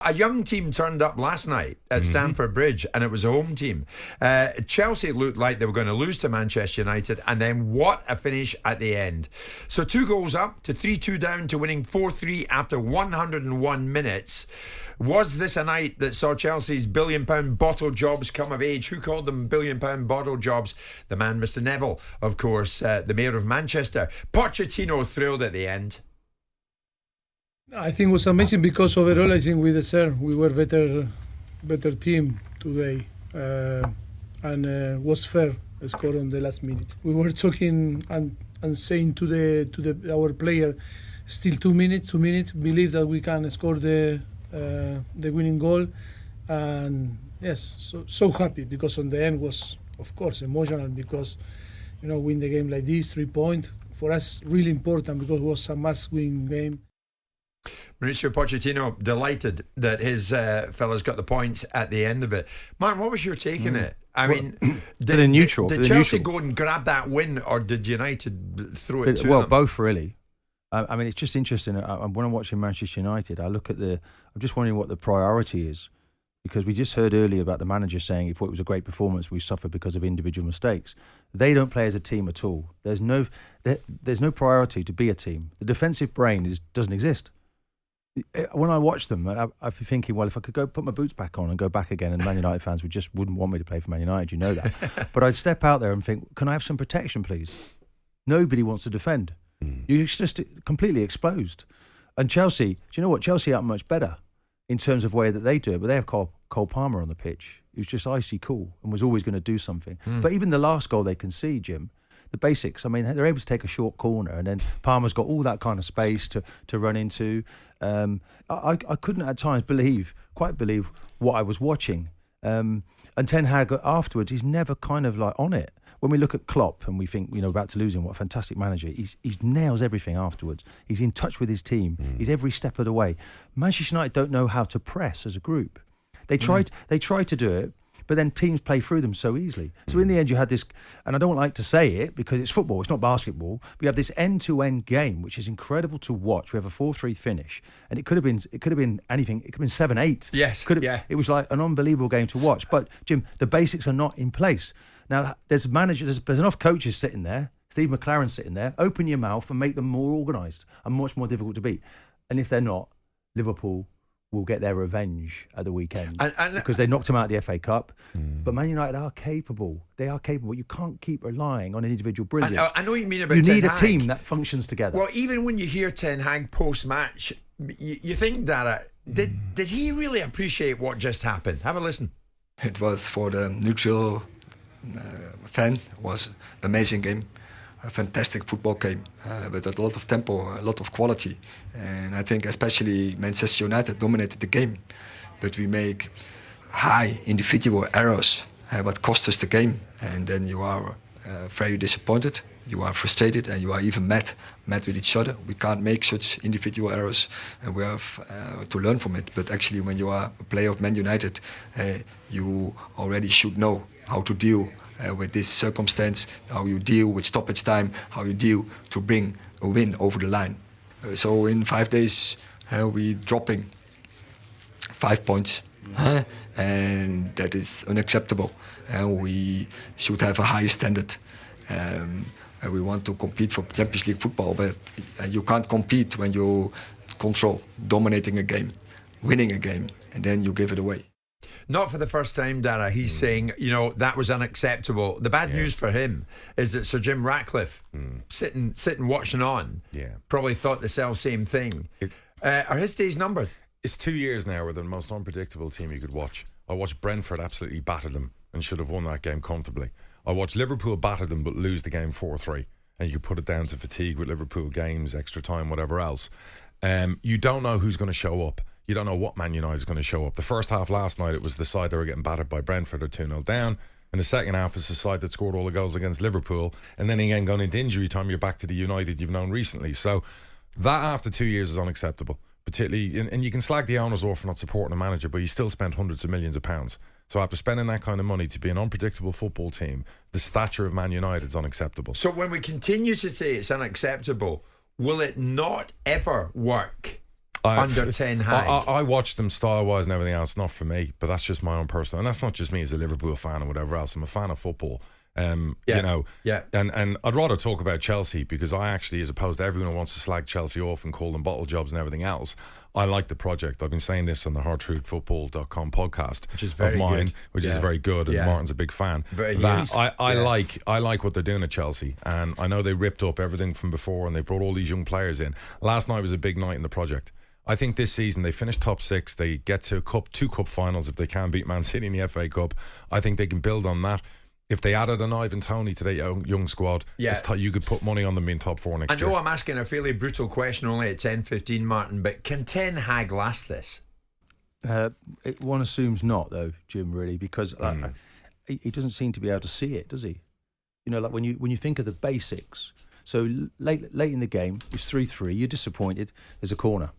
A young team turned up last night at Stamford Bridge, and it was a home team. Chelsea looked like they were going to lose to Manchester United, and then what a finish at the end. So 2 goals up to 3-2 down to winning 4-3 after 101 minutes. Was this a night that saw Chelsea's £1 billion bottle jobs come of age? Who called them £1 billion bottle jobs? The man, Mr. Neville, of course, the mayor of Manchester. Pochettino thrilled at the end. I think it was amazing because overall I think we deserved. We were better team today, and was fair score on the last minute. We were talking and saying to our player, still 2 minutes, believe that we can score the winning goal, and yes, so happy because on the end was of course emotional because win the game like this, 3 points for us really important because it was a must-win game. Mauricio Pochettino delighted that his fellas got the points at the end of it. Martin, what was your take on it? I mean, did Chelsea go and grab that win, or did United throw it to them? Well, both really. I mean, it's just interesting. When I'm watching Manchester United, I'm just wondering what the priority is, because we just heard earlier about the manager saying if it was a great performance, we suffered because of individual mistakes. They don't play as a team at all. There's no priority to be a team. The defensive brain doesn't exist. When I watch them, I'd be thinking, well, if I could go put my boots back on and go back again, and Man United fans wouldn't want me to play for Man United, you know that. But I'd step out there and think, can I have some protection, please? Nobody wants to defend. You're just completely exposed. And Chelsea, do you know what? Chelsea are much better in terms of the way that they do it, but they have Cole Palmer on the pitch, who's just icy cool and was always going to do something. But even the last goal they concede, Jim, the basics, I mean, they're able to take a short corner, and then Palmer's got all that kind of space to run into. I couldn't at times quite believe what I was watching. And Ten Hag afterwards, he's never kind of like on it. When we look at Klopp and we think, about to lose him, what a fantastic manager, he nails everything afterwards. He's in touch with his team. He's every step of the way. Manchester United don't know how to press as a group. They try to do it, but then teams play through them so easily. So in the end, you had this, and I don't like to say it because it's football, it's not basketball, but you have this end-to-end game, which is incredible to watch. We have a 4-3 finish, and it could have been anything. It could have been 7-8. Yes, It was like an unbelievable game to watch. But Jim, the basics are not in place. Now, there's enough coaches sitting there, Steve McLaren sitting there, open your mouth and make them more organised and much more difficult to beat. And if they're not, Liverpool will get their revenge at the weekend because they knocked them out of the FA Cup. But Man United are capable. They are capable. You can't keep relying on individual brilliance. I know what you mean about You Ten need Hag. a team that functions together. Well, even when you hear Ten Hag post-match, you think that did he really appreciate what just happened? Have a listen. It was for the neutral fan, it was an amazing game. A fantastic football game with a lot of tempo, a lot of quality. And I think especially Manchester United dominated the game. But we make high individual errors, what cost us the game. And then you are very disappointed, you are frustrated, and you are even mad with each other. We can't make such individual errors, and we have to learn from it. But actually, when you are a player of Man United, you already should know how to deal with this circumstance, how you deal with stoppage time, how you deal to bring a win over the line. So in 5 days, we dropping 5 points, and that is unacceptable. And we should have a higher standard. We want to compete for Champions League football, but you can't compete when you control, dominating a game, winning a game, and then you give it away. Not for the first time, Dara. He's saying, that was unacceptable. The bad news for him is that Sir Jim Ratcliffe, sitting watching on, probably thought the same thing. Are his days numbered? It's 2 years now we're the most unpredictable team you could watch. I watched Brentford absolutely batter them and should have won that game comfortably. I watched Liverpool batter them but lose the game 4-3. And you could put it down to fatigue with Liverpool games, extra time, whatever else. You don't know who's going to show up. You don't know what Man United is going to show up. The first half last night, it was the side that were getting battered by Brentford or 2-0 down. And the second half is the side that scored all the goals against Liverpool. And then again, going into injury time, you're back to the United you've known recently. So that after 2 years is unacceptable. Particularly, and you can slag the owners off for not supporting a manager, but you still spent hundreds of millions of pounds. So after spending that kind of money to be an unpredictable football team, the stature of Man United is unacceptable. So when we continue to say it's unacceptable, will it not ever work? under Ten Hag. I watched them style-wise and everything else. Not for me, but that's just my own personal. And that's not just me as a Liverpool fan or whatever else. I'm a fan of football. And I'd rather talk about Chelsea, because I actually, as opposed to everyone who wants to slag Chelsea off and call them bottle jobs and everything else, I like the project. I've been saying this on the HardTruthFootball.com podcast, which is very of mine, good. which is very good, and Martin's a big fan. I like what they're doing at Chelsea, and I know they ripped up everything from before, and they brought all these young players in. Last night was a big night in the project. I think this season they finish top 6. They get to two cup finals if they can beat Man City in the FA Cup. I think they can build on that. If they added an Ivan Toney to that young squad, you could put money on them being top 4 next year. I know I'm asking a fairly brutal question only at 10:15, Martin, but can Ten Hag last this? One assumes not, though, Jim, really, because he doesn't seem to be able to see it, does he? You know, like when you think of the basics. So late in the game, it's 3-3, you're disappointed, there's a corner.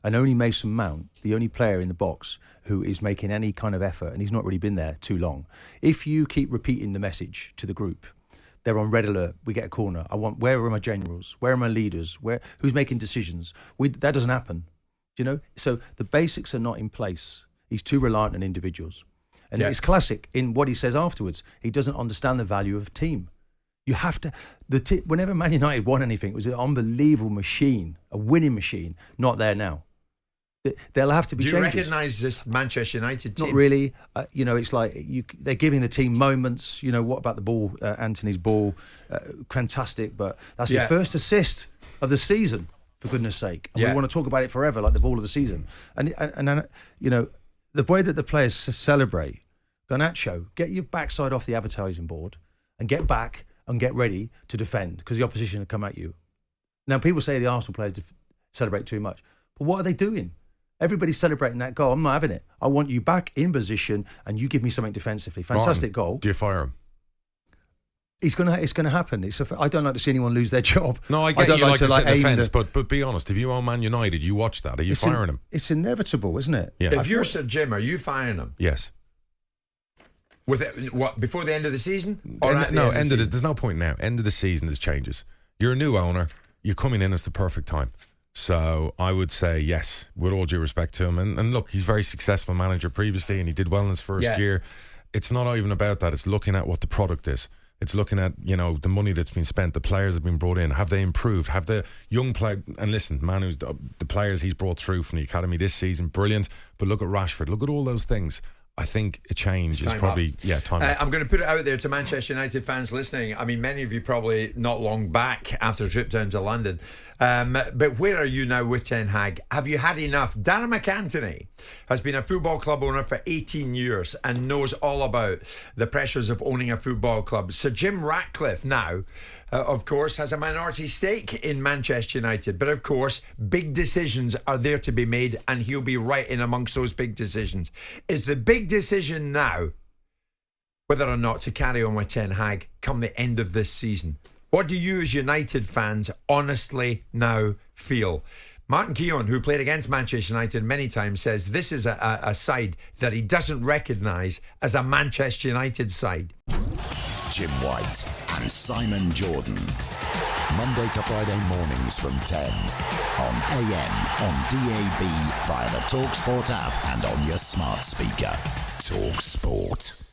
And only Mason Mount, the only player in the box who is making any kind of effort, and he's not really been there too long. If you keep repeating the message to the group, they're on red alert, we get a corner. Where are my generals? Where are my leaders? Who's making decisions? That doesn't happen, you know? So the basics are not in place. He's too reliant on individuals. And it's classic in what he says afterwards. He doesn't understand the value of team. You have to... Whenever Man United won anything, it was an unbelievable machine, a winning machine. Not there now. There'll have to be changes. Do you recognise this Manchester United team? Not really. You know, it's like they're giving the team moments. You know, what about the ball, Anthony's ball? Fantastic, but that's his first assist of the season, for goodness sake. And we want to talk about it forever, like the ball of the season. And you know, the way that the players celebrate, Garnacho, get your backside off the advertising board and get back and get ready to defend, because the opposition will come at you. Now, people say the Arsenal players celebrate too much, but what are they doing? Everybody's celebrating that goal. I'm not having it. I want you back in position and you give me something defensively. Fantastic Martin, goal. Do you fire him? It's going to happen. I don't like to see anyone lose their job. No, I get you like to sit in the fence, but be honest, if you own Man United, you watch that. Are you firing him? It's inevitable, isn't it? Yeah. If you're Sir Jim, are you firing him? Yes. With it, what, before the end of the season? There's no point now. End of the season, there's changes. You're a new owner. You're coming in, it's the perfect time. So I would say yes, with all due respect to him. And look, he's a very successful manager previously, and he did well in his first year. It's not even about that. It's looking at what the product is. It's looking at, you know, the money that's been spent, the players that have been brought in. Have they improved? Have the young player... And listen, Manu's the players he's brought through from the academy this season, brilliant. But look at Rashford. Look at all those things. I think a change is probably time up. I'm going to put it out there to Manchester United fans listening. I mean, many of you probably not long back after a trip down to London. But where are you now with Ten Hag? Have you had enough? Darren McAntony has been a football club owner for 18 years and knows all about the pressures of owning a football club. Sir Jim Ratcliffe now, of course, has a minority stake in Manchester United. But of course, big decisions are there to be made, and he'll be right in amongst those big decisions. Is the big decision now whether or not to carry on with Ten Hag come the end of this season? What do you as United fans honestly now feel? Martin Keown, who played against Manchester United many times, says this is a side that he doesn't recognise as a Manchester United side. Jim White and Simon Jordan. Monday to Friday mornings from 10 on AM, on DAB, via the talkSPORT app and on your smart speaker. talkSPORT.